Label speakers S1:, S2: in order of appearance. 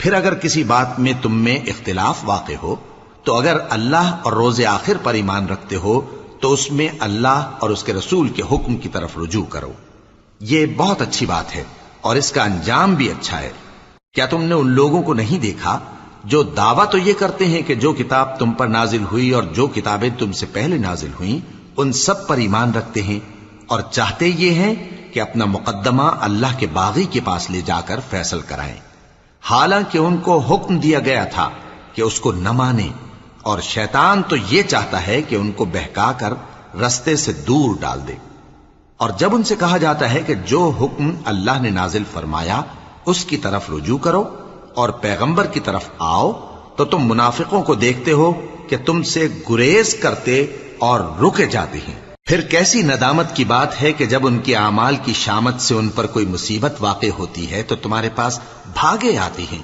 S1: پھر اگر کسی بات میں تم میں اختلاف واقع ہو تو اگر اللہ اور روز آخر پر ایمان رکھتے ہو تو اس میں اللہ اور اس کے رسول کے حکم کی طرف رجوع کرو. یہ بہت اچھی بات ہے اور اس کا انجام بھی اچھا ہے. کیا تم نے ان لوگوں کو نہیں دیکھا جو دعویٰ تو یہ کرتے ہیں کہ جو کتاب تم پر نازل ہوئی اور جو کتابیں تم سے پہلے نازل ہوئیں ان سب پر ایمان رکھتے ہیں اور چاہتے یہ ہیں کہ اپنا مقدمہ اللہ کے باغی کے پاس لے جا کر فیصل کرائیں، حالانکہ ان کو حکم دیا گیا تھا کہ اس کو نہ مانیں، اور شیطان تو یہ چاہتا ہے کہ ان کو بہکا کر رستے سے دور ڈال دے. اور جب ان سے کہا جاتا ہے کہ جو حکم اللہ نے نازل فرمایا اس کی طرف رجوع کرو اور پیغمبر کی طرف آؤ تو تم منافقوں کو دیکھتے ہو کہ تم سے گریز کرتے اور رکے جاتے ہیں. پھر کیسی ندامت کی بات ہے کہ جب ان کے اعمال کی شامت سے ان پر کوئی مصیبت واقع ہوتی ہے تو تمہارے پاس بھاگے آتی ہیں